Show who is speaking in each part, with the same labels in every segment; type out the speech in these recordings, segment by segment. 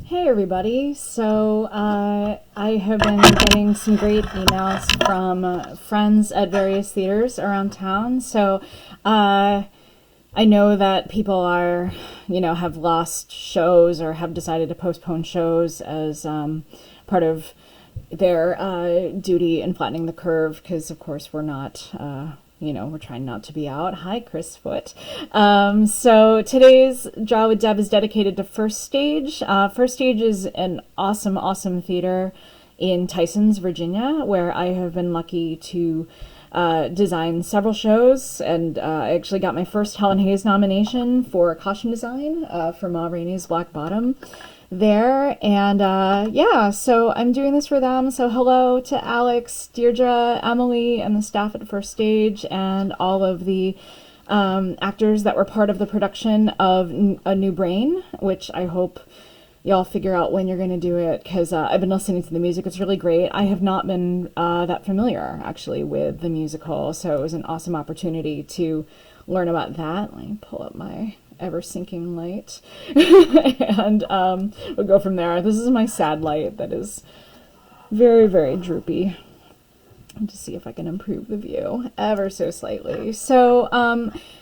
Speaker 1: Hey everybody. I have been getting some great emails from friends at various theaters around town. I know that people are, have lost shows or have decided to postpone shows as part of their duty in flattening the curve because, of course, we're not. We're trying not to be out. Hi, Chris Foot. So today's Draw with Deb is dedicated to First Stage. First Stage is an awesome, awesome theater in Tysons, Virginia, where I have been lucky to design several shows, and I actually got my first Helen Hayes nomination for costume design for Ma Rainey's Black Bottom there. And so I'm doing this for them. So hello to Alex, Deirdre, Emily, and the staff at First Stage, and all of the actors that were part of the production of A New Brain, which I hope y'all figure out when you're going to do it, because I've been listening to the music. It's really great. I have not been that familiar, actually, with the musical, so it was an awesome opportunity to learn about that. Let me pull up my ever-sinking light, and we'll go from there. This is my sad light that is very, very droopy. I'll just see if I can improve the view ever so slightly. So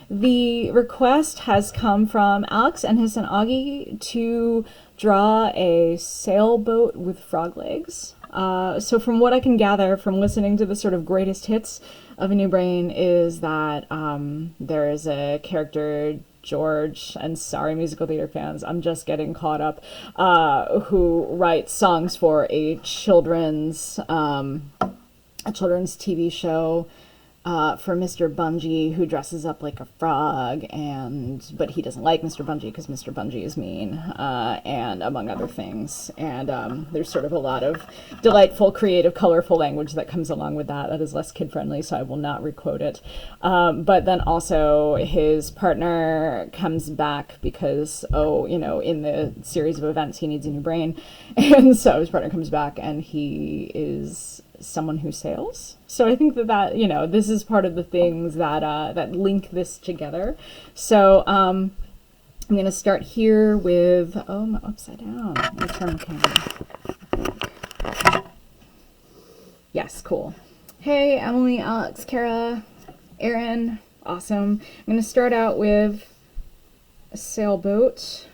Speaker 1: the request has come from Alex and his son Augie to draw a sailboat with frog legs. So from what I can gather from listening to the sort of greatest hits of A New Brain is that there is a character, George, and sorry musical theater fans, I'm just getting caught up, who writes songs for a children's TV show for Mr. Bungie, who dresses up like a frog, but he doesn't like Mr. Bungie because Mr. Bungie is mean, and among other things. And there's sort of a lot of delightful, creative, colorful language that comes along with that. That is less kid-friendly, so I will not requote it. But then also his partner comes back because, in the series of events, he needs a new brain. And so his partner comes back, and he is someone who sails. So I think that this is part of the things that link this together. So I'm going to start here with, I'm upside down. Let me turn the camera. Yes, cool. Hey, Emily, Alex, Kara, Aaron, awesome. I'm going to start out with a sailboat.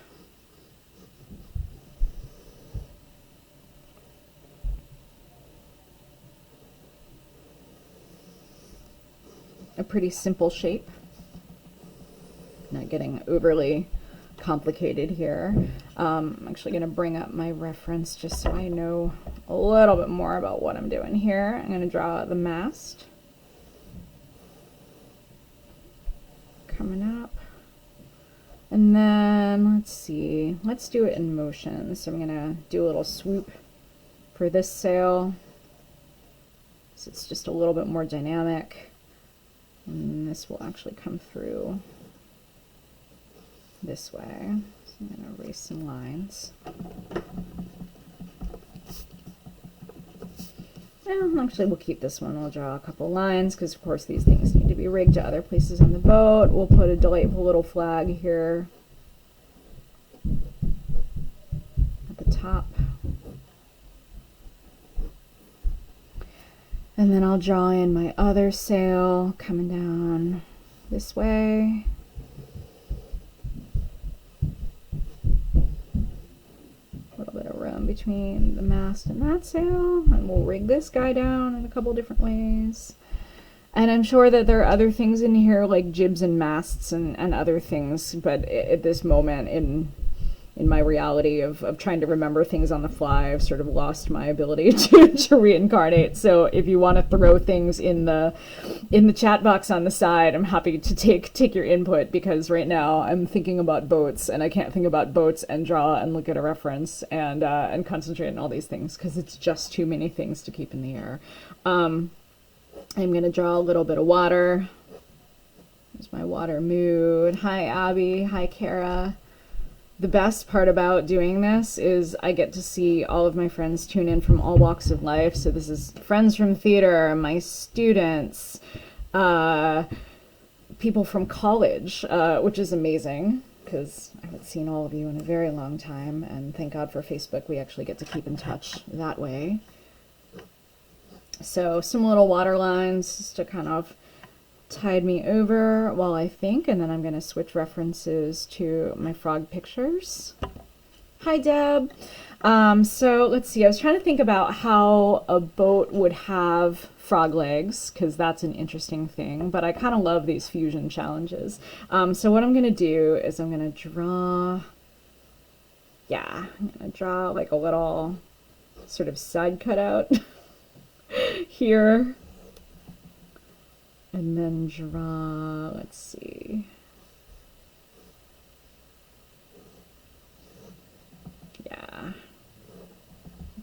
Speaker 1: A pretty simple shape. Not getting overly complicated here. I'm actually going to bring up my reference just so I know a little bit more about what I'm doing here. I'm going to draw the mast coming up. And then, let's do it in motion. So I'm going to do a little swoop for this sail. So it's just a little bit more dynamic. And this will actually come through this way. So I'm going to erase some lines. Well, actually, we'll keep this one. We'll draw a couple lines because, of course, these things need to be rigged to other places on the boat. We'll put a delightful little flag here at the top. And then I'll draw in my other sail coming down this way. A little bit of room between the mast and that sail. And we'll rig this guy down in a couple different ways. And I'm sure that there are other things in here like jibs and masts and other things. But at this moment in my reality of trying to remember things on the fly, I've sort of lost my ability to reincarnate. So if you want to throw things in the chat box on the side, I'm happy to take your input, because right now I'm thinking about boats, and I can't think about boats and draw and look at a reference and concentrate on all these things because it's just too many things to keep in the air. I'm going to draw a little bit of water. There's my water mood. Hi, Abby. Hi, Kara. The best part about doing this is I get to see all of my friends tune in from all walks of life. So this is friends from theater, my students, people from college, which is amazing because I haven't seen all of you in a very long time, and thank God for Facebook, we actually get to keep in touch that way. So some little water lines just to kind of tide me over while I think, and then I'm going to switch references to my frog pictures. Hi, Deb. So let's see, I was trying to think about how a boat would have frog legs, because that's an interesting thing, but I kind of love these fusion challenges. So what I'm going to do is I'm going to draw, I'm going to draw like a little sort of side cutout here, and then draw, let's see,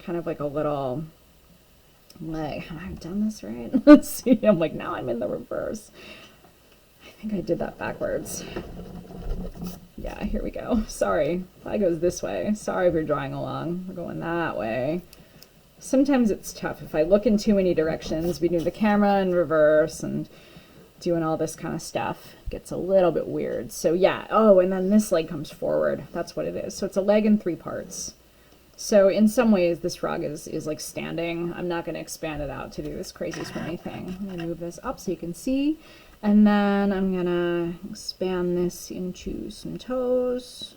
Speaker 1: kind of like a little leg. Have I done this right? Let's see. I'm like, now I'm in the reverse. I think I did that backwards. Yeah, here we go. Sorry. That goes this way. Sorry if you're drawing along. We're going that way. Sometimes it's tough. If I look in too many directions, we do the camera in reverse and doing all this kind of stuff. It gets a little bit weird. So yeah. Oh, and then this leg comes forward. That's what it is. So it's a leg in 3 parts. So in some ways, this frog is like standing. I'm not going to expand it out to do this crazy swimmy thing. I'm going to move this up so you can see. And then I'm going to expand this into some toes.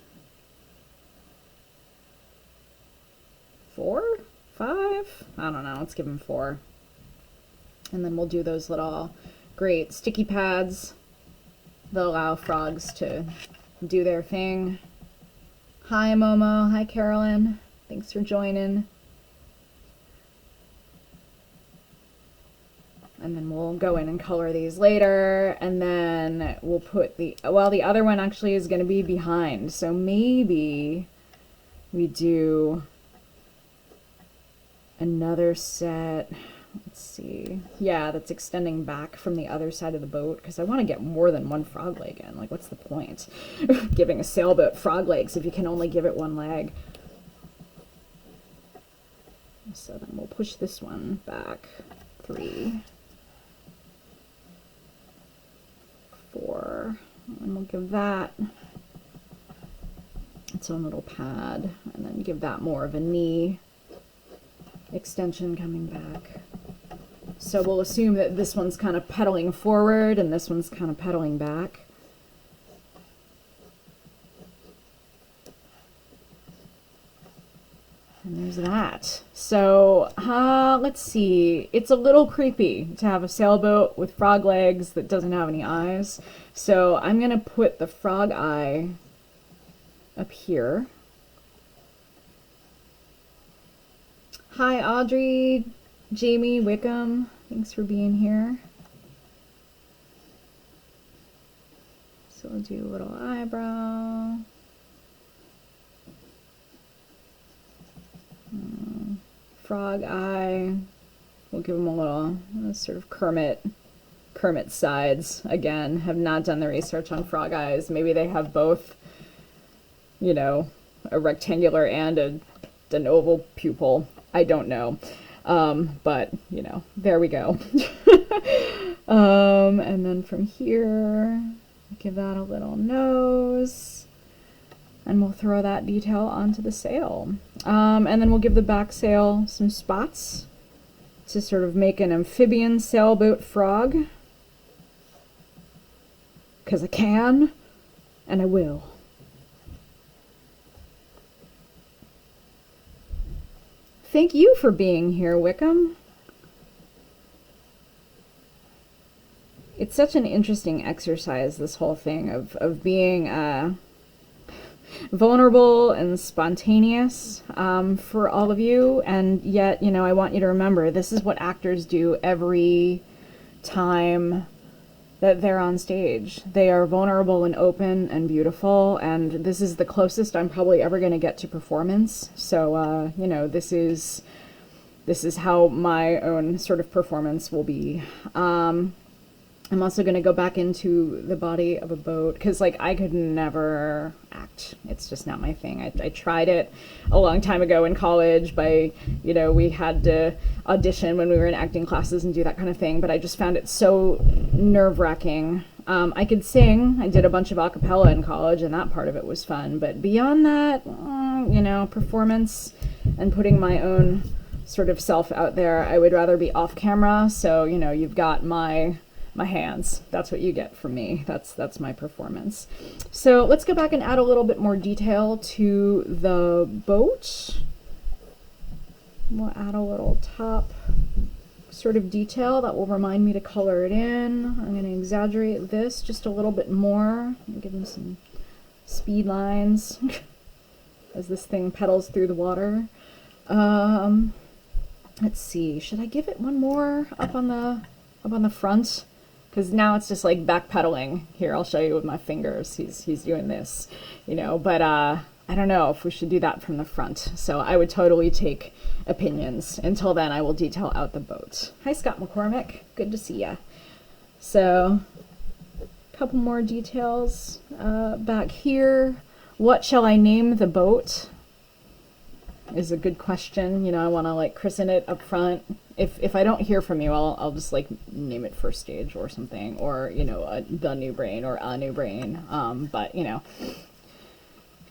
Speaker 1: 4? 5? I don't know. Let's give them 4. And then we'll do those little great sticky pads that allow frogs to do their thing. Hi, Momo. Hi, Carolyn. Thanks for joining. And then we'll go in and color these later, and then we'll put the other one actually is going to be behind, so maybe we do another set. Let's see. Yeah, that's extending back from the other side of the boat, because I want to get more than one frog leg in. Like, what's the point? Giving a sailboat frog legs if you can only give it one leg. So then we'll push this one back 3, 4, and we'll give that its own little pad, and then give that more of a knee extension coming back. So we'll assume that this one's kind of pedaling forward and this one's kind of pedaling back. And there's that. So, let's see. It's a little creepy to have a sailboat with frog legs that doesn't have any eyes. So I'm going to put the frog eye up here. Hi, Audrey, Jamie, Wickham. Thanks for being here. So we'll do a little eyebrow. Frog eye. We'll give them a little sort of Kermit sides. Again, have not done the research on frog eyes. Maybe they have both, you know, a rectangular and an oval pupil. I don't know. But, you know, there we go. And then from here, give that a little nose. And we'll throw that detail onto the sail. And then we'll give the back sail some spots to sort of make an amphibian sailboat frog. Because I can, and I will. Thank you for being here, Wickham. It's such an interesting exercise, this whole thing of being vulnerable and spontaneous for all of you, and yet, you know, I want you to remember this is what actors do every time that they're on stage. They are vulnerable and open and beautiful, and this is the closest I'm probably ever going to get to performance. So, you know, this is how my own sort of performance will be. I'm also going to go back into the body of a boat, because, like, I could never act. It's just not my thing. I tried it a long time ago in college you know, we had to audition when we were in acting classes and do that kind of thing, but I just found it so nerve-wracking I could sing. I did a bunch of a cappella in college, and that part of it was fun. But beyond that, you know, performance and putting my own sort of self out there, I would rather be off camera. So, you know, you've got my hands. That's what you get from me. That's my performance. So let's go back and add a little bit more detail to the boat. We'll add a little top sort of detail that will remind me to color it in. I'm going to exaggerate this just a little bit more. Give him some speed lines as this thing pedals through the water. Let's see. Should I give it one more up on the front? Because now it's just like backpedaling. Here, I'll show you with my fingers. He's doing this, you know. But I don't know if we should do that from the front. So I would totally take opinions. Until then, I will detail out the boat. Hi, Scott McCormick. Good to see ya. So, a couple more details back here. What shall I name the boat? Is a good question. You know, I want to like christen it up front. If I don't hear from you, I'll just like name it First Stage or something, or you know, the New Brain or a New Brain. But you know,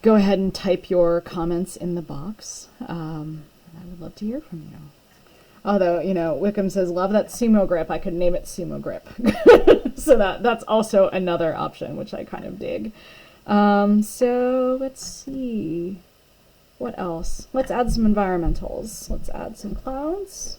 Speaker 1: go ahead and type your comments in the box. I would love to hear from you. Although, you know, Wickham says, love that sumo grip. I could name it Sumo Grip. So that's also another option, which I kind of dig. So let's see. What else? Let's add some environmentals. Let's add some clouds.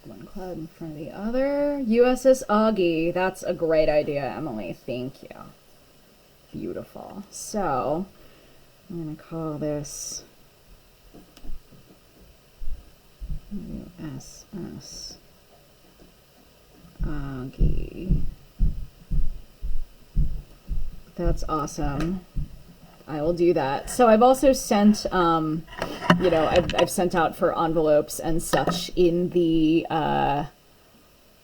Speaker 1: One cloud in front of the other. USS Augie. That's a great idea, Emily. Thank you. Beautiful. So, I'm going to call this USS Augie. That's awesome. I will do that. So I've also sent, you know, I've sent out for envelopes and such in the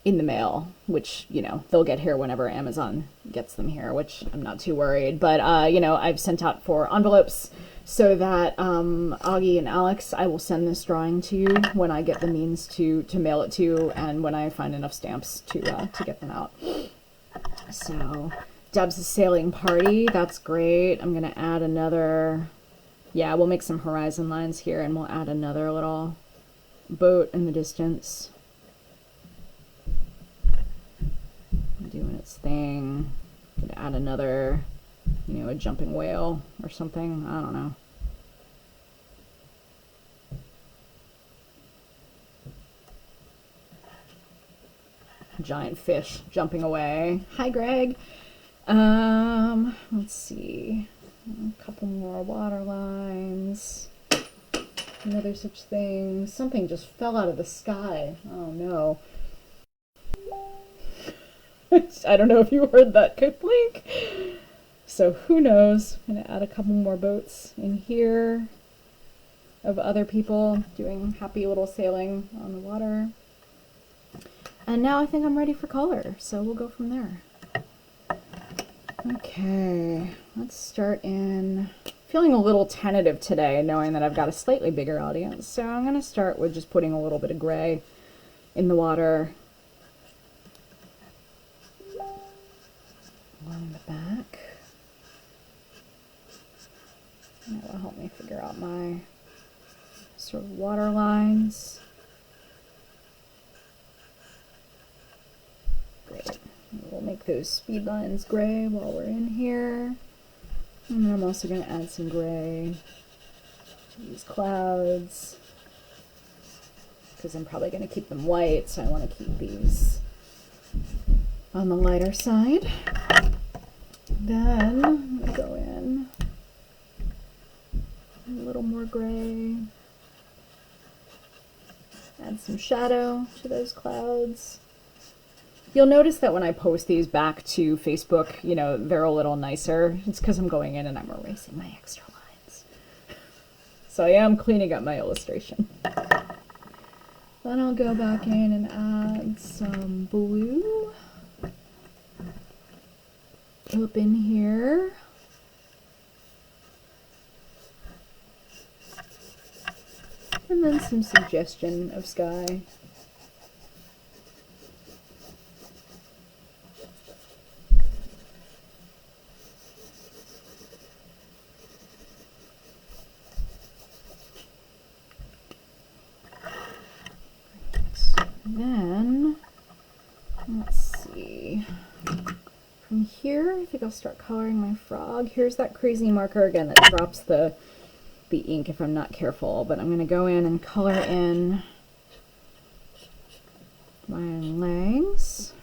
Speaker 1: mail, which, you know, they'll get here whenever Amazon gets them here, which I'm not too worried. But, you know, I've sent out for envelopes so that Augie and Alex, I will send this drawing to you when I get the means to mail it to you and when I find enough stamps to get them out. So Deb's sailing party. That's great. I'm going to add another, yeah, we'll make some horizon lines here and we'll add another little boat in the distance. Doing its thing. Going to add another, you know, a jumping whale or something. I don't know. Giant fish jumping away. Hi, Greg. Let's see. A couple more water lines. Another such thing. Something just fell out of the sky. Oh no. I don't know if you heard that blink. So who knows? I'm gonna add a couple more boats in here of other people doing happy little sailing on the water. And now I think I'm ready for color, so we'll go from there. Okay, let's start in, feeling a little tentative today, knowing that I've got a slightly bigger audience. So I'm gonna start with just putting a little bit of gray in the water. Along the back. And that will help me figure out my sort of water lines. Great. We'll make those speed lines gray while we're in here. And then I'm also going to add some gray to these clouds because I'm probably going to keep them white, so I want to keep these on the lighter side. Then I'm going to go in a little more gray. Add some shadow to those clouds. You'll notice that when I post these back to Facebook, you know, they're a little nicer. It's because I'm going in and I'm erasing my extra lines. So I am cleaning up my illustration. Then I'll go back in and add some blue up in here. And then some suggestion of sky. Then, let's see, from here, I think I'll start coloring my frog. Here's that crazy marker again that drops the ink if I'm not careful, but I'm going to go in and color in my legs.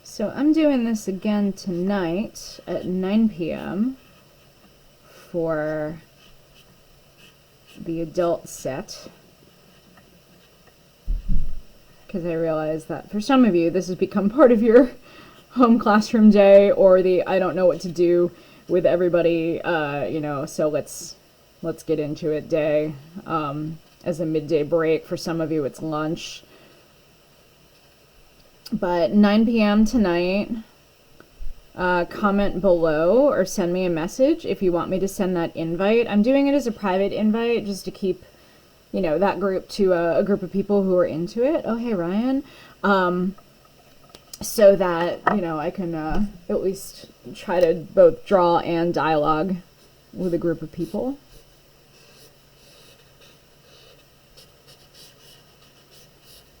Speaker 1: So I'm doing this again tonight at 9 p.m. for the adult set, because I realize that for some of you this has become part of your home classroom day, or the I don't know what to do with everybody, you know, so let's get into it day. As a midday break, for some of you it's lunch. But 9 p.m. tonight, comment below or send me a message if you want me to send that invite. I'm doing it as a private invite just to keep, you know, that group to a group of people who are into it. Oh, hey, Ryan. So that, you know, I can at least try to both draw and dialogue with a group of people.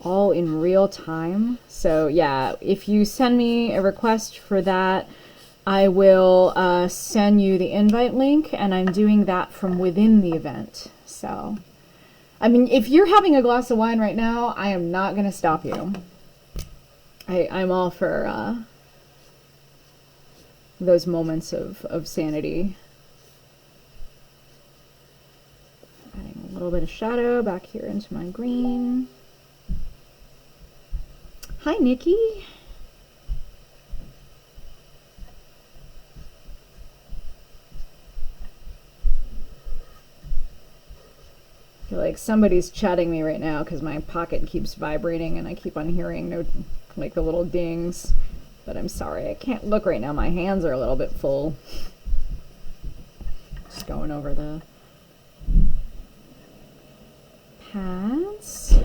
Speaker 1: All in real time. So yeah, if you send me a request for that, I will send you the invite link, and I'm doing that from within the event. So, I mean, if you're having a glass of wine right now, I am not going to stop you. I'm all for those moments of sanity. Adding a little bit of shadow back here into my green. Hi, Nikki. I feel like somebody's chatting me right now because my pocket keeps vibrating and I keep on hearing like the little dings. But I'm sorry, I can't look right now. My hands are a little bit full. Just going over the pads.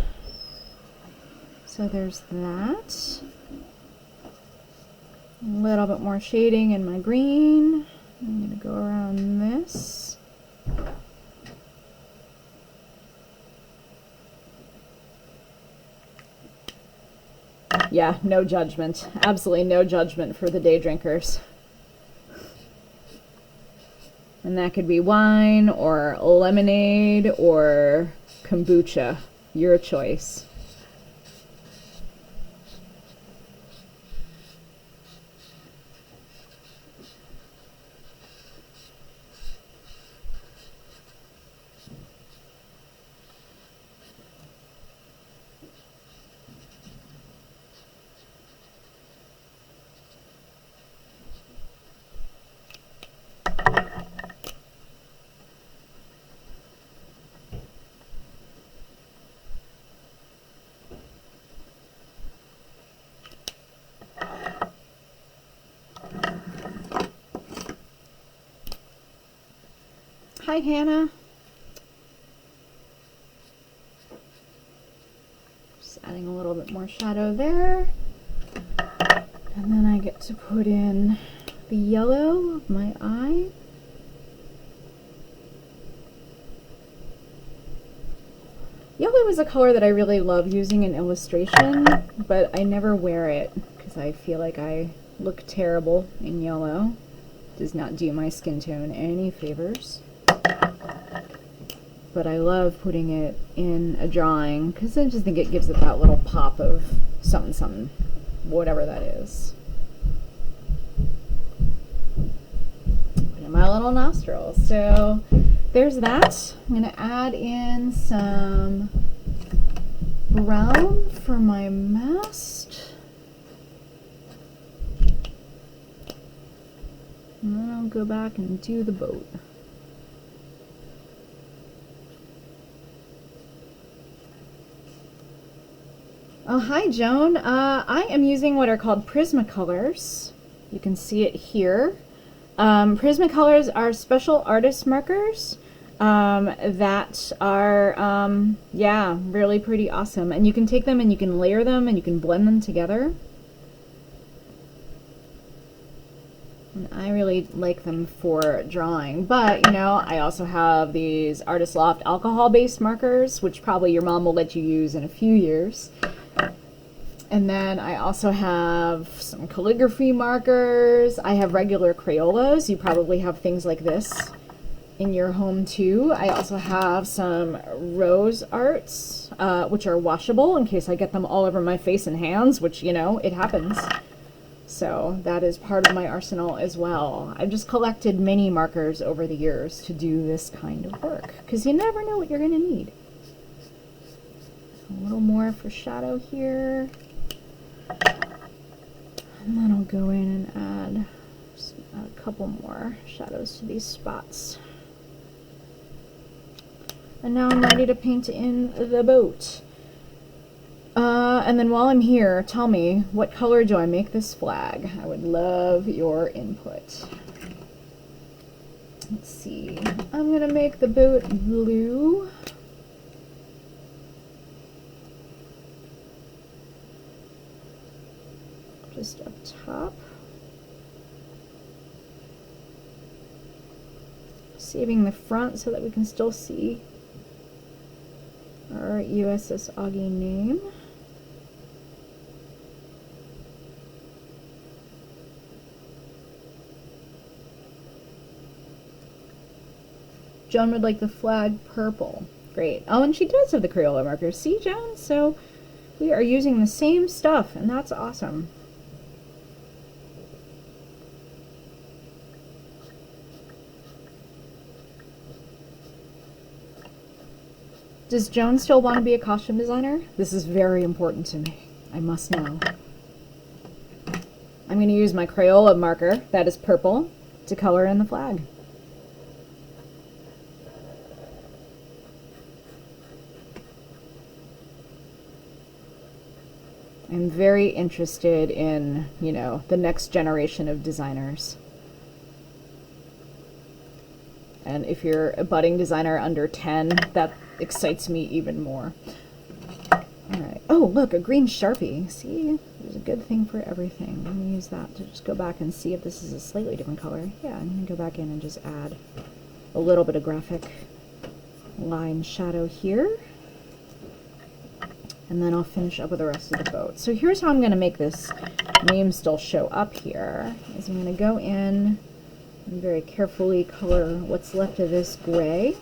Speaker 1: So there's that. A little bit more shading in my green. I'm going to go around this. Yeah, no judgment. Absolutely no judgment for the day drinkers. And that could be wine or lemonade or kombucha. Your choice. Hi, Hannah. Just adding a little bit more shadow there. And then I get to put in the yellow of my eye. Yellow is a color that I really love using in illustration, but I never wear it because I feel like I look terrible in yellow. Does not do my skin tone any favors. But I love putting it in a drawing because I just think it gives it that little pop of something, something, whatever that is. Put in my little nostrils. So there's that. I'm going to add in some brown for my mast. And then I'll go back and do the boat. Oh, hi, Joan. I am using what are called Prismacolors. You can see it here. Prismacolors are special artist markers that are, yeah, really pretty awesome. And you can take them and you can layer them and you can blend them together. And I really like them for drawing, but you know, I also have these Artist Loft alcohol-based markers, which probably your mom will let you use in a few years. And then I also have some calligraphy markers. I have regular Crayolas. You probably have things like this in your home too. I also have some rose arts, which are washable in case I get them all over my face and hands, which, you know, it happens. So that is part of my arsenal as well. I've just collected mini markers over the years to do this kind of work, because you never know what you're going to need. A little more for shadow here. And then I'll go in and add a couple more shadows to these spots. And now I'm ready to paint in the boat. And then while I'm here, tell me, what color do I make this flag? I would love your input. Let's see. I'm going to make the boat blue. Just up top. Saving the front so that we can still see our USS Augie name. Joan would like the flag purple. Great. Oh, and she does have the Crayola markers. See, Joan? So we are using the same stuff, and that's awesome. Does Joan still want to be a costume designer? This is very important to me. I must know. I'm going to use my Crayola marker, that is purple, to color in the flag. I'm very interested in, you know, the next generation of designers. And if you're a budding designer under 10, that excites me even more. Alright. Oh, look, a green Sharpie. See? There's a good thing for everything. Let me use that to just go back and see if this is a slightly different color. Yeah, I'm going to go back in and just add a little bit of graphic line shadow here. And then I'll finish up with the rest of the boat. So here's how I'm going to make this name still show up here. Is I'm going to go in and very carefully color what's left of this gray.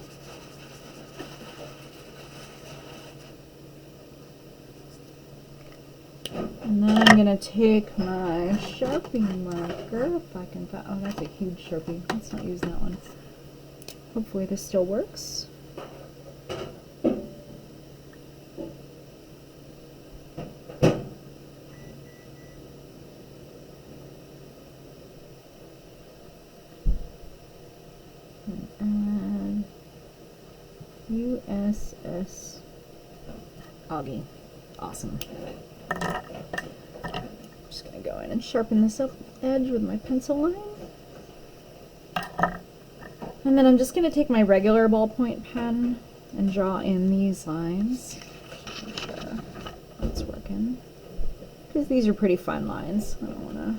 Speaker 1: And then I'm going to take my Sharpie marker, if I can find, oh, that's a huge Sharpie. Let's not use that one. Hopefully this still works. And USS Augie. Awesome. Just going to go in and sharpen this up edge with my pencil line. And then I'm just going to take my regular ballpoint pen and draw in these lines. Make sure that's working. Because these are pretty fine lines. I don't want to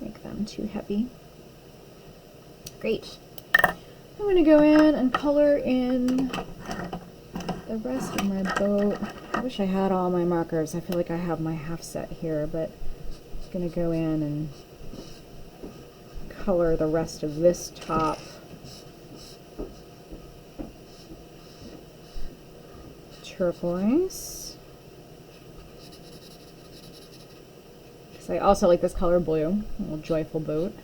Speaker 1: make them too heavy. Great. I'm going to go in and color in the rest of my boat. I wish I had all my markers. I feel like I have my half set here, but I'm just going to go in and color the rest of this top. Turquoise. Because I also like this color blue, a little joyful boat.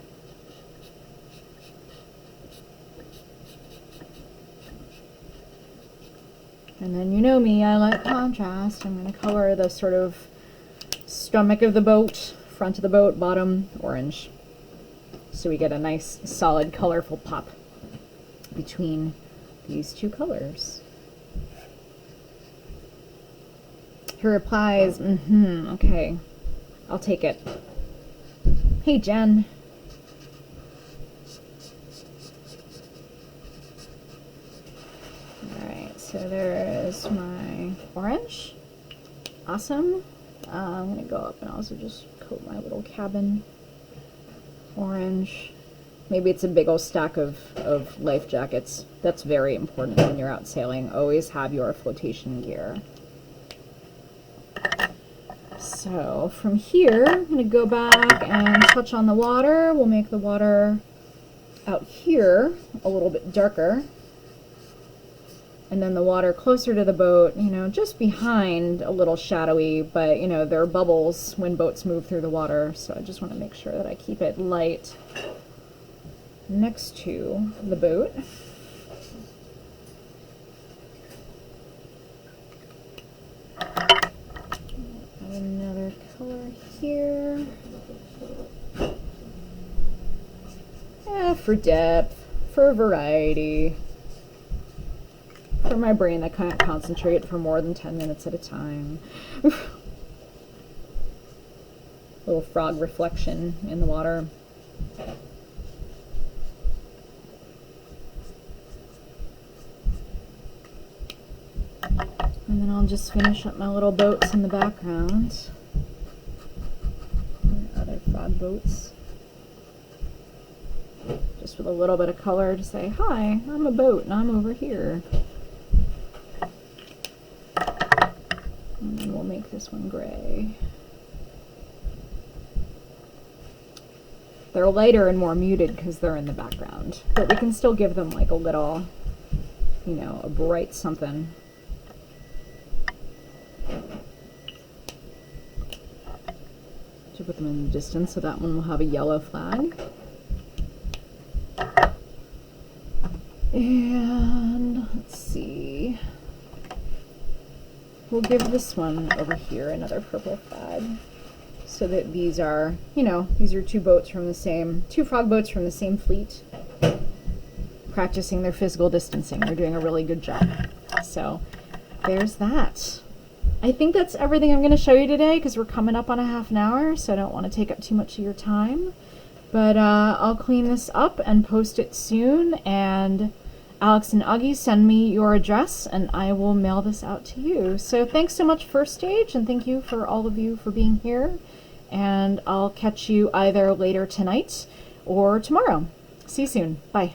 Speaker 1: And then you know me, I like contrast. I'm going to color the sort of stomach of the boat, front of the boat, bottom, orange. So we get a nice, solid, colorful pop between these two colors. He replies, okay, I'll take it. Hey, Jen. Alright, so there is my orange. Awesome. I'm going to go up and also just coat my little cabin orange. Maybe it's a big old stack of life jackets. That's very important when you're out sailing. Always have your flotation gear. So from here, I'm going to go back and touch on the water. We'll make the water out here a little bit darker. And then the water closer to the boat, you know, just behind, a little shadowy, but, you know, there are bubbles when boats move through the water, so I just want to make sure that I keep it light next to the boat. Add another color here. Yeah, for depth, for variety. For my brain that can't concentrate for more than 10 minutes at a time. Little frog reflection in the water. And then I'll just finish up my little boats in the background. And other frog boats. Just with a little bit of color to say, hi, I'm a boat and I'm over here. And then we'll make this one gray. They're lighter and more muted because they're in the background, but we can still give them like a little, you know, a bright something. To put them in the distance, so that one will have a yellow flag. And let's see. We'll give this one over here another purple flag, so that these are, you know, these are two frog boats from the same fleet, practicing their physical distancing. They're doing a really good job. So there's that. I think that's everything I'm going to show you today, because we're coming up on a half an hour, so I don't want to take up too much of your time. But I'll clean this up and post it soon, and Alex and Augie, send me your address and I will mail this out to you. So thanks so much, First Stage, and thank you for all of you for being here. And I'll catch you either later tonight or tomorrow. See you soon. Bye.